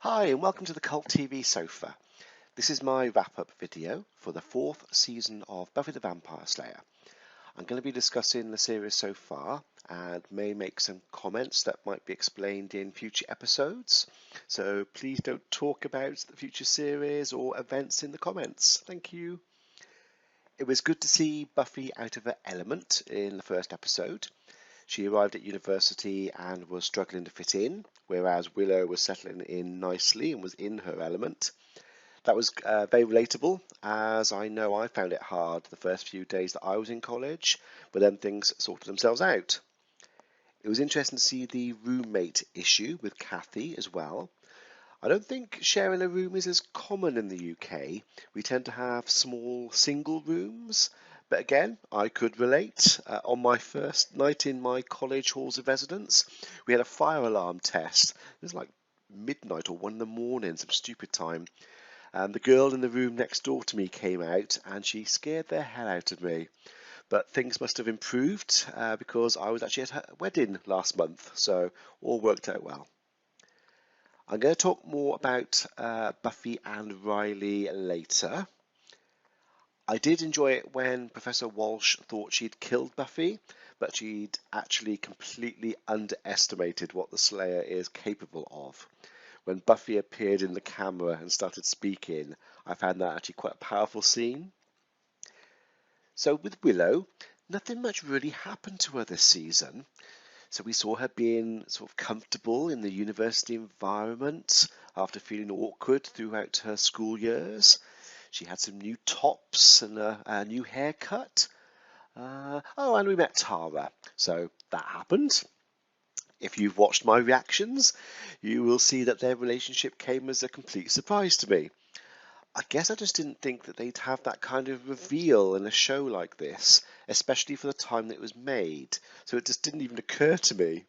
Hi and welcome to the Cult TV Sofa. This is my wrap-up video for the 4th season of Buffy the Vampire Slayer. I'm going to be discussing the series so far and may make some comments that might be explained in future episodes. So please don't talk about the future series or events in the comments. Thank you. It was good to see Buffy out of her element in the first episode. She arrived at university and was struggling to fit in, whereas Willow was settling in nicely and was in her element. That was very relatable, as I know I found it hard the first few days that I was in college, but then things sorted themselves out. It was interesting to see the roommate issue with Kathy as well. I don't think sharing a room is as common in the UK. We tend to have small single rooms. But again, I could relate. On my first night in my college halls of residence, we had a fire alarm test. It was like midnight or 1 in the morning, some stupid time. And the girl in the room next door to me came out and she scared the hell out of me. But things must have improved because I was actually at her wedding last month, so all worked out well. I'm going to talk more about Buffy and Riley later. I did enjoy it when Professor Walsh thought she'd killed Buffy, but she'd actually completely underestimated what the Slayer is capable of. When Buffy appeared in the camera and started speaking, I found that actually quite a powerful scene. So with Willow, nothing much really happened to her this season. So we saw her being sort of comfortable in the university environment after feeling awkward throughout her school years. She had some new tops and a new haircut. And we met Tara. So that happened. If you've watched my reactions, you will see that their relationship came as a complete surprise to me. I guess I just didn't think that they'd have that kind of reveal in a show like this, especially for the time that it was made, so it just didn't even occur to me.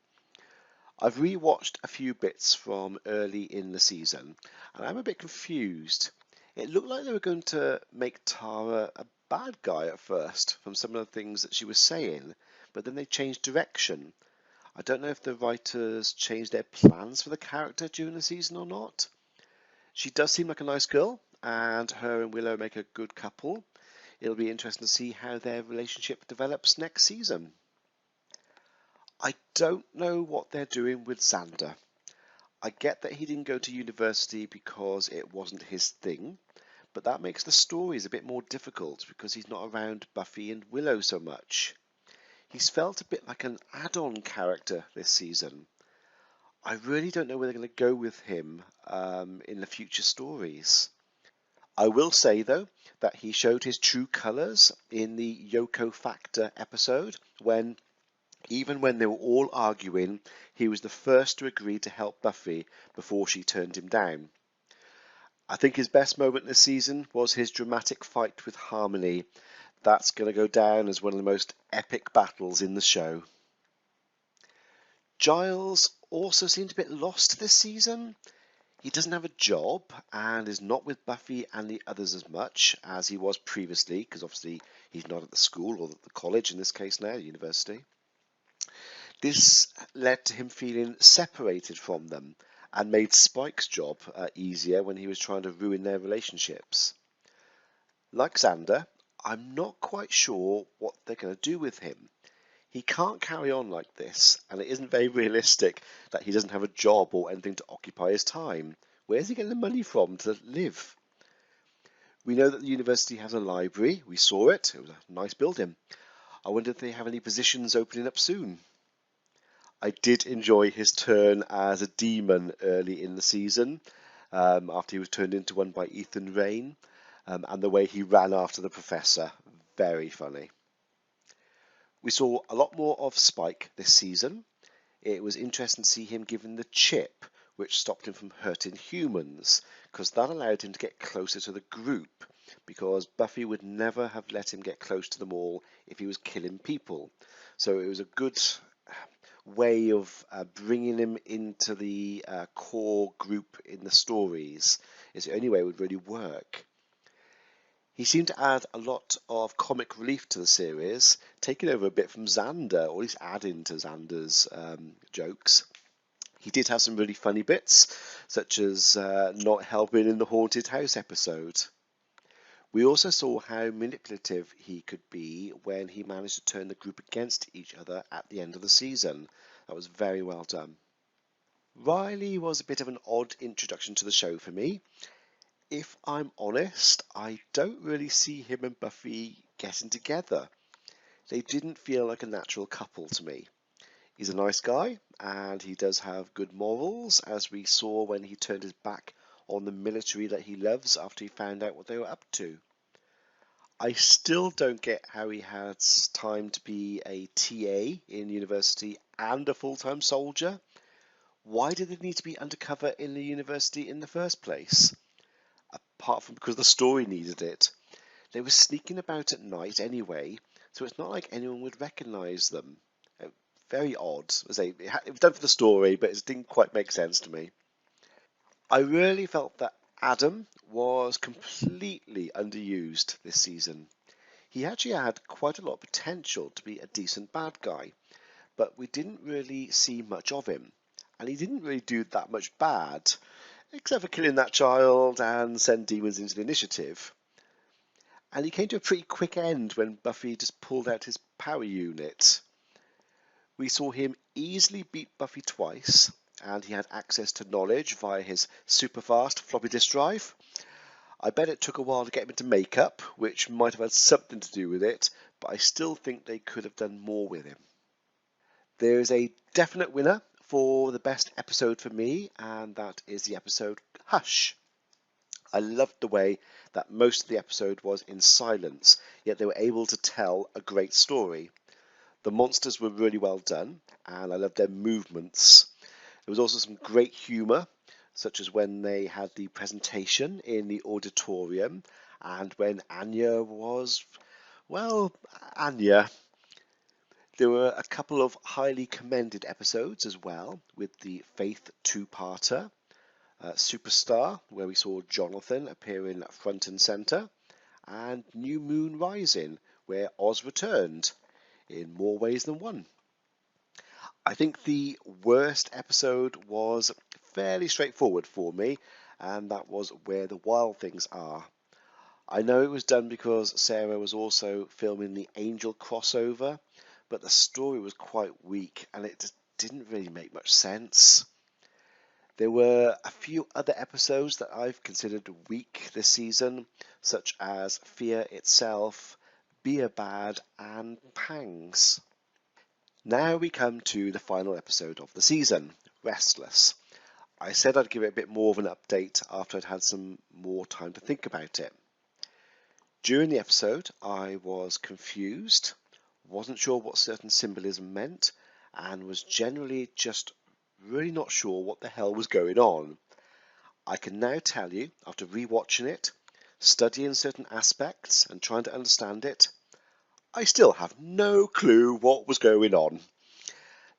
I've rewatched a few bits from early in the season, and I'm a bit confused. It looked like they were going to make Tara a bad guy at first, from some of the things that she was saying, but then they changed direction. I don't know if the writers changed their plans for the character during the season or not. She does seem like a nice girl, and her and Willow make a good couple. It'll be interesting to see how their relationship develops next season. I don't know what they're doing with Xander. I get that he didn't go to university because it wasn't his thing, but that makes the stories a bit more difficult because he's not around Buffy and Willow so much. He's felt a bit like an add-on character this season. I really don't know where they're going to go with him in the future stories. I will say, though, that he showed his true colours in the Yoko Factor episode when, even when they were all arguing, he was the first to agree to help Buffy before she turned him down. I think his best moment this season was his dramatic fight with Harmony. That's going to go down as one of the most epic battles in the show. Giles also seemed a bit lost this season. He doesn't have a job and is not with Buffy and the others as much as he was previously, because obviously he's not at the school or the college in this case now, university. This led to him feeling separated from them and made Spike's job easier when he was trying to ruin their relationships. Like Xander, I'm not quite sure what they're going to do with him. He can't carry on like this, and it isn't very realistic that he doesn't have a job or anything to occupy his time. Where's he getting the money from to live? We know that the university has a library. We saw it. It was a nice building. I wonder if they have any positions opening up soon. I did enjoy his turn as a demon early in the season, after he was turned into one by Ethan Rayne, and the way he ran after the professor. Very funny. We saw a lot more of Spike this season. It was interesting to see him given the chip, which stopped him from hurting humans, because that allowed him to get closer to the group, because Buffy would never have let him get close to them all if he was killing people. So it was a good way of bringing him into the core group in the stories. It's the only way it would really work. He seemed to add a lot of comic relief to the series, taking over a bit from Xander, or at least adding to Xander's jokes. He did have some really funny bits, such as not helping in the haunted house episode. We also saw how manipulative he could be when he managed to turn the group against each other at the end of the season. That was very well done. Riley was a bit of an odd introduction to the show for me. If I'm honest, I don't really see him and Buffy getting together. They didn't feel like a natural couple to me. He's a nice guy, and he does have good morals, as we saw when he turned his back on the military that he loves after he found out what they were up to. I still don't get how he has time to be a TA in university and a full-time soldier. Why did they need to be undercover in the university in the first place? Apart from because the story needed it. They were sneaking about at night anyway, so it's not like anyone would recognise them. Very odd. It was done for the story, but it didn't quite make sense to me. I really felt that Adam was completely underused this season. He actually had quite a lot of potential to be a decent bad guy, but we didn't really see much of him. And he didn't really do that much bad, except for killing that child and send demons into the initiative. And he came to a pretty quick end when Buffy just pulled out his power unit. We saw him easily beat Buffy twice, and he had access to knowledge via his super fast floppy disk drive. I bet it took a while to get him into makeup, which might have had something to do with it, but I still think they could have done more with him. There is a definite winner for the best episode for me, and that is the episode Hush. I loved the way that most of the episode was in silence, yet they were able to tell a great story. The monsters were really well done, and I loved their movements. There was also some great humour, such as when they had the presentation in the auditorium, and when Anya was, well, Anya. There were a couple of highly commended episodes as well, with the Faith two-parter, Superstar, where we saw Jonathan appearing front and centre, and New Moon Rising, where Oz returned in more ways than one. I think the worst episode was fairly straightforward for me, and that was Where the Wild Things Are. I know it was done because Sarah was also filming the Angel crossover, but the story was quite weak and it just didn't really make much sense. There were a few other episodes that I've considered weak this season, such as Fear Itself, Be a Bad, and Pangs. Now we come to the final episode of the season, Restless. I said I'd give it a bit more of an update after I'd had some more time to think about it. During the episode, I was confused, wasn't sure what certain symbolism meant, and was generally just really not sure what the hell was going on. I can now tell you, after rewatching it, studying certain aspects and trying to understand it, I still have no clue what was going on.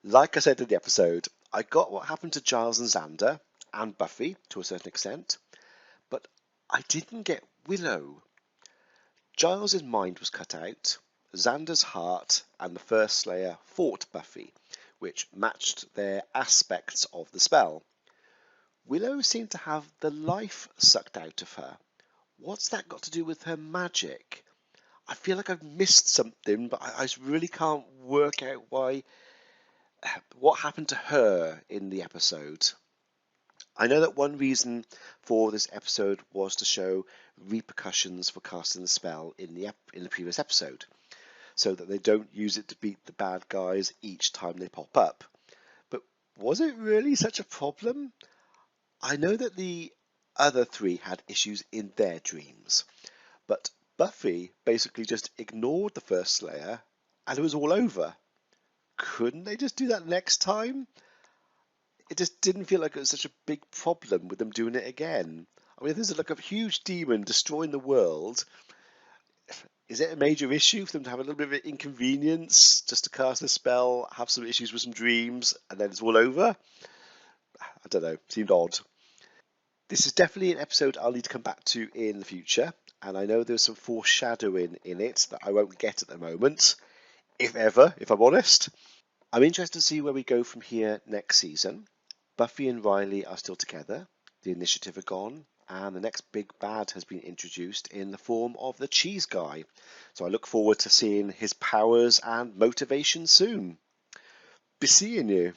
Like I said in the episode, I got what happened to Giles and Xander, and Buffy to a certain extent, but I didn't get Willow. Giles' mind was cut out, Xander's heart and the first Slayer fought Buffy, which matched their aspects of the spell. Willow seemed to have the life sucked out of her. What's that got to do with her magic? I feel like I've missed something, but I really can't work out what happened to her in the episode. I know that one reason for this episode was to show repercussions for casting the spell in the previous episode, so that they don't use it to beat the bad guys each time they pop up. But was it really such a problem? I know that the other three had issues in their dreams, but Buffy basically just ignored the first Slayer and it was all over. Couldn't they just do that next time? It just didn't feel like it was such a big problem with them doing it again. I mean, if there's like a huge demon destroying the world, is it a major issue for them to have a little bit of an inconvenience just to cast a spell, have some issues with some dreams, and then it's all over? I don't know. Seemed odd. This is definitely an episode I'll need to come back to in the future, and I know there's some foreshadowing in it that I won't get at the moment, if ever, if I'm honest. I'm interested to see where we go from here next season. Buffy and Riley are still together, the initiative are gone, and the next big bad has been introduced in the form of the Cheese Guy. So I look forward to seeing his powers and motivation soon. Be seeing you.